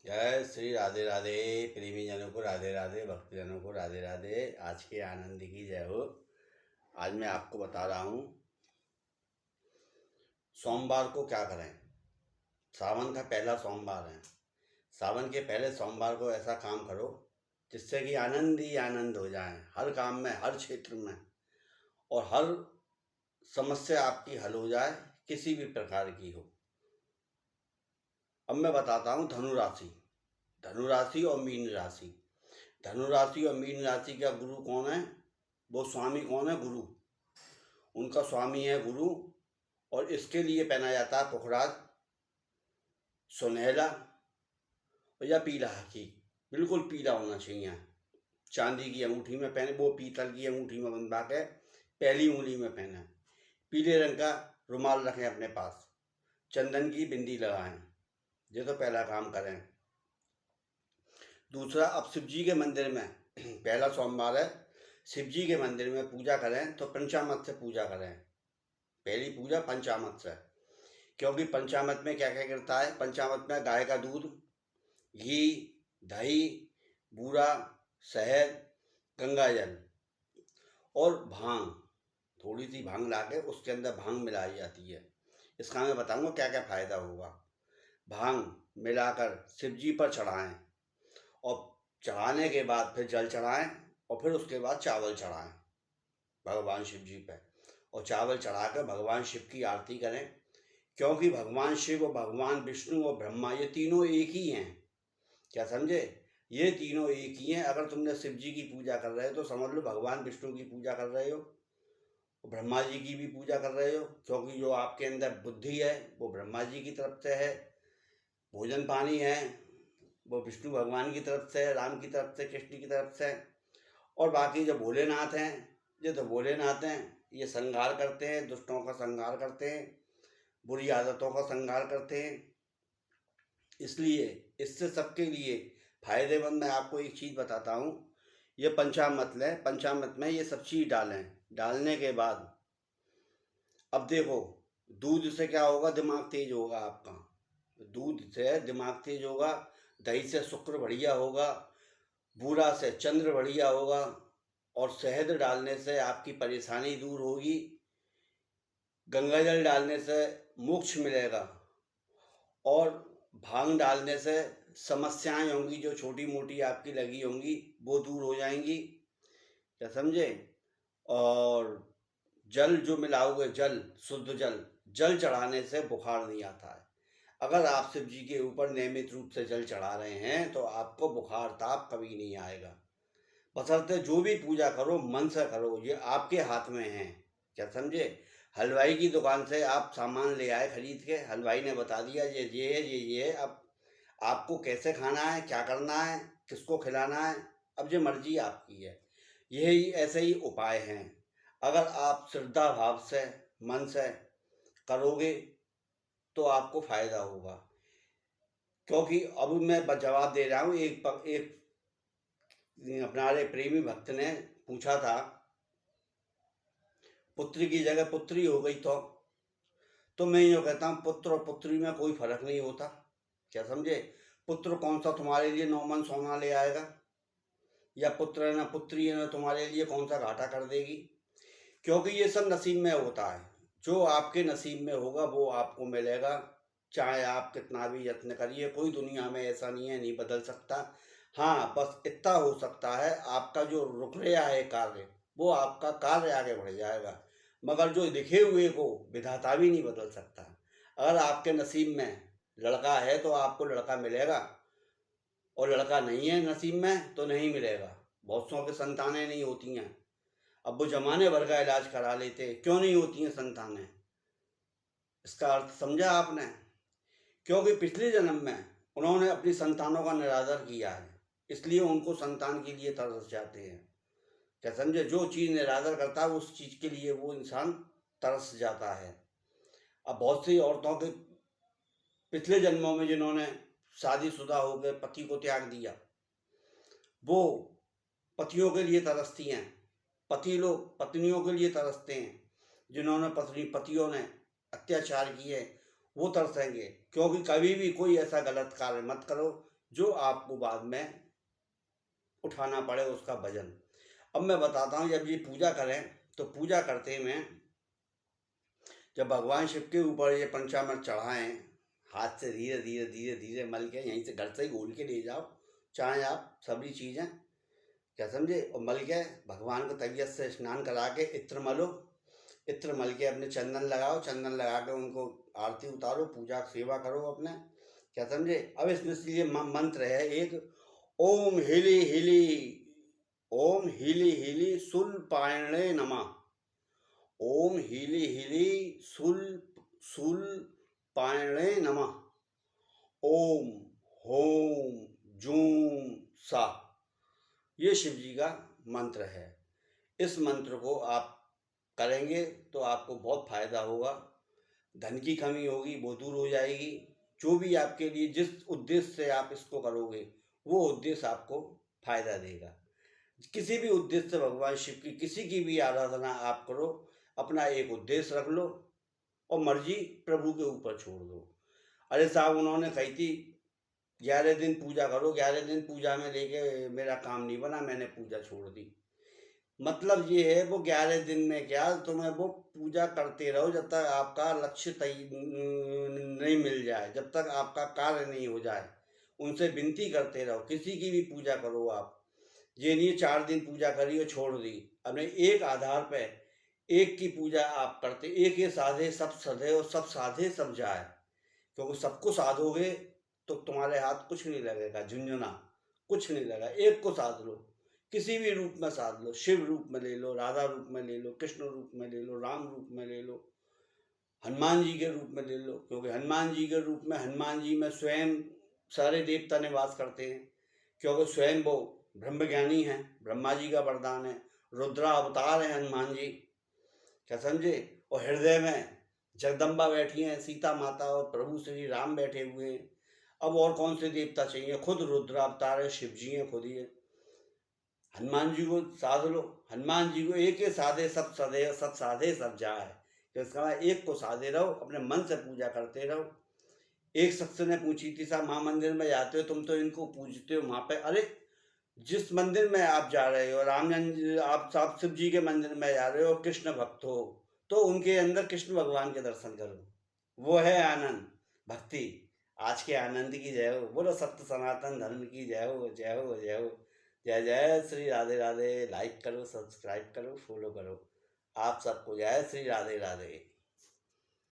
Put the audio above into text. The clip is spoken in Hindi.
जय श्री राधे राधे। प्रेमी जनों को राधे राधे, भक्तजनों को राधे राधे। आज के आनंद की जय हो। आज मैं आपको बता रहा हूँ सोमवार को क्या करें। सावन का पहला सोमवार है। सावन के पहले सोमवार को ऐसा काम करो जिससे कि आनंद ही आनंद हो जाए, हर काम में, हर क्षेत्र में, और हर समस्या आपकी हल हो जाए, किसी भी प्रकार की हो। अब मैं बताता हूँ धनु राशि और मीन राशि। धनु राशि और मीन राशि का गुरु कौन है? वो स्वामी कौन है? गुरु। उनका स्वामी है गुरु। और इसके लिए पहना जाता है पुखराज, सुनहला या पीला हकी। बिल्कुल पीला होना चाहिए। चांदी की अंगूठी में पहने, वो पीतल की अंगूठी में बंधा के पहली उंगली में पहने। पीले रंग का रुमाल रखें अपने पास। चंदन की बिंदी लगाएं। ये तो पहला काम करें। दूसरा, अब शिव जी के मंदिर में पहला सोमवार है, शिव जी के मंदिर में पूजा करें तो पंचामृत से पूजा करें। पहली पूजा पंचामृत से, क्योंकि पंचामृत में क्या क्या गिरता है? पंचामृत में गाय का दूध, घी, दही, बूरा, शहद, गंगा जल और भांग। थोड़ी सी भांग लाके उसके अंदर भांग मिलाई जाती है। इसका मैं बताऊंगा क्या क्या फायदा होगा। भांग मिलाकर शिव जी पर चढ़ाएं, और चढ़ाने के बाद फिर जल चढ़ाएं, और फिर उसके बाद चावल चढ़ाएं भगवान शिव जी पे। और चावल चढ़ाकर भगवान शिव की आरती करें, क्योंकि भगवान शिव और भगवान विष्णु और ब्रह्मा ये तीनों एक ही हैं। क्या समझे? ये तीनों एक ही हैं। अगर तुमने शिव जी की पूजा कर रहे हो तो समझ लो भगवान विष्णु की पूजा कर रहे हो, ब्रह्मा जी की भी पूजा कर रहे हो, क्योंकि जो आपके अंदर बुद्धि है वो ब्रह्मा जी की तरफ से है। भोजन पानी है वो विष्णु भगवान की तरफ से, राम की तरफ से, कृष्ण की तरफ से। और बाकी जो भोलेनाथ हैं, ये तो भोलेनाथ हैं, ये संहार करते हैं, दुष्टों का संहार करते हैं, बुरी आदतों का संहार करते हैं। इसलिए इससे सबके लिए फायदेमंद। मैं आपको एक चीज़ बताता हूँ, ये पंचामृत लें, पंचामृत में ये सब चीज़ डालें। डालने के बाद अब देखो, दूध से क्या होगा? दिमाग तेज होगा आपका। दूध से दिमाग तेज होगा, दही से शुक्र बढ़िया होगा, बूरा से चंद्र बढ़िया होगा, और शहद डालने से आपकी परेशानी दूर होगी, गंगा जल डालने से मोक्ष मिलेगा, और भांग डालने से समस्याएं होंगी जो छोटी मोटी आपकी लगी होंगी वो दूर हो जाएंगी। क्या समझे? और जल जो मिलाओगे, जल, शुद्ध जल, जल चढ़ाने से बुखार नहीं आता है। अगर आप शिव जी के ऊपर नियमित रूप से जल चढ़ा रहे हैं तो आपको बुखार ताप कभी नहीं आएगा। बशर्ते जो भी पूजा करो मन से करो, ये आपके हाथ में है। क्या समझे? हलवाई की दुकान से आप सामान ले आए खरीद के, हलवाई ने बता दिया ये है, ये है। अब आपको कैसे खाना है, क्या करना है, किसको खिलाना है, अब ये मर्जी आपकी है। यही ऐसे ही उपाय हैं। अगर आप श्रद्धा भाव से, मन से करोगे तो आपको फायदा होगा। क्योंकि अब मैं जवाब दे रहा हूँ। एक अपने प्रेमी भक्त ने पूछा था, पुत्री की जगह पुत्री हो गई तो मैं यूँ कहता हूँ, पुत्र और पुत्री में कोई फर्क नहीं होता। क्या समझे? पुत्र कौन सा तुम्हारे लिए 9 मन सोना ले आएगा, या पुत्र है ना पुत्री है ना तुम्हारे लिए कौन सा घाटा कर देगी। क्योंकि ये सब नसीब में होता है। जो आपके नसीब में होगा वो आपको मिलेगा, चाहे आप कितना भी यत्न करिए। कोई दुनिया में ऐसा नहीं है नहीं बदल सकता। हाँ, बस इतना हो सकता है, आपका जो रुक गया है कार्य, वो आपका कार्य आगे बढ़ जाएगा, मगर जो लिखे हुए को विधाता भी नहीं बदल सकता। अगर आपके नसीब में लड़का है तो आपको लड़का मिलेगा, और लड़का नहीं है नसीब में तो नहीं मिलेगा। बहुत सौ की संतानें नहीं होती हैं। अब वो जमाने भर का इलाज करा लेते, क्यों नहीं होती हैं संतानें? इसका अर्थ समझा आपने? क्योंकि पिछले जन्म में उन्होंने अपनी संतानों का निरादर किया है, इसलिए उनको संतान के लिए तरस जाते हैं। क्या समझे? जो चीज़ निरादर करता है उस चीज़ के लिए वो इंसान तरस जाता है। अब बहुत सी औरतों के पिछले जन्मों में जिन्होंने शादीशुदा होकर पति को त्याग दिया, वो पतियों के लिए तरसती हैं। पति लोग पत्नियों के लिए तरसते हैं। जिन्होंने पतियों ने अत्याचार किए वो तरसेंगे। क्योंकि कभी भी कोई ऐसा गलत कार्य मत करो जो आपको बाद में उठाना पड़े उसका वजन। अब मैं बताता हूँ, जब ये पूजा करें तो पूजा करते में जब भगवान शिव के ऊपर ये पंचामृत चढ़ाएं, हाथ से धीरे धीरे धीरे धीरे मल के, यहीं से घर से ही घोल के ले जाओ, चाहे आप सभी चीज़ें, क्या समझे, और मल के भगवान को तबीयत से स्नान करा के इत्र मलो, इत्र मल के अपने चंदन लगाओ, चंदन लगा के उनको आरती उतारो, पूजा सेवा करो अपने, क्या समझे। अब इसमें से ये मंत्र है एक, ओम हिली हिली, ओम हिली हिली सुलपायणे नमः, ओम हिली हिली सुल सुलपायणे नमः, ओम होम जूम सा। ये शिव जी का मंत्र है। इस मंत्र को आप करेंगे तो आपको बहुत फायदा होगा, धन की कमी होगी वो दूर हो जाएगी। जो भी आपके लिए जिस उद्देश्य से आप इसको करोगे वो उद्देश्य आपको फायदा देगा। किसी भी उद्देश्य से भगवान शिव की किसी की भी आराधना आप करो, अपना एक उद्देश्य रख लो और मर्जी प्रभु के ऊपर छोड़ दो। अरे साहब, उन्होंने कही थी 11 दिन पूजा करो, 11 दिन पूजा में लेके मेरा काम नहीं बना, मैंने पूजा छोड़ दी। मतलब ये है, वो 11 दिन में क्या, तुम्हें वो पूजा करते रहो जब तक आपका लक्ष्य नहीं मिल जाए, जब तक आपका कार्य नहीं हो जाए। उनसे विनती करते रहो, किसी की भी पूजा करो आप। ये नहीं 4 दिन पूजा करी और छोड़ दी। अपने एक आधार पे एक की पूजा आप करते, एक ये साधे सब सधे और सब साधे सब जाए। क्योंकि सबको साधोगे तो तुम्हारे हाथ कुछ नहीं लगेगा, झुंझुना कुछ नहीं लगा। एक को साध लो, किसी भी रूप में साध लो, शिव रूप में ले लो, राधा रूप में ले लो, कृष्ण रूप में ले लो, राम रूप में ले लो, हनुमान जी के रूप में ले लो। क्योंकि हनुमान जी के रूप में, हनुमान जी में स्वयं सारे देवता निवास करते हैं, क्योंकि स्वयं वो ब्रह्मज्ञानी हैं, ब्रह्मा जी का वरदान है, रुद्रा अवतार है हनुमान जी, क्या समझे। और हृदय में जगदम्बा बैठी हैं, सीता माता, और प्रभु श्री राम बैठे हुए हैं। अब और कौन से देवता चाहिए, खुद रुद्र अवतार है, शिव जी हैं खुद ही है। हनुमान जी को साध लो, हनुमान जी को एक ही साधे सब सधे, सब साधे सब जाए। तो इसका एक को साधे रहो, अपने मन से पूजा करते रहो। एक शख्स ने पूछी थी, साहब माँ मंदिर में जाते हो तुम तो इनको पूजते हो वहाँ पे, अरे जिस मंदिर में आप जा रहे हो, आप शिव जी के मंदिर में जा रहे हो, कृष्ण भक्त हो, तो उनके अंदर कृष्ण भगवान के दर्शन करो, वो है आनंद, भक्ति। आज के आनंद की जय हो, बोलो सत्य सनातन धर्म की जय हो, जय हो, जय हो। जय जय श्री राधे राधे। लाइक करो, सब्सक्राइब करो, फॉलो करो। आप सबको जय श्री राधे राधे।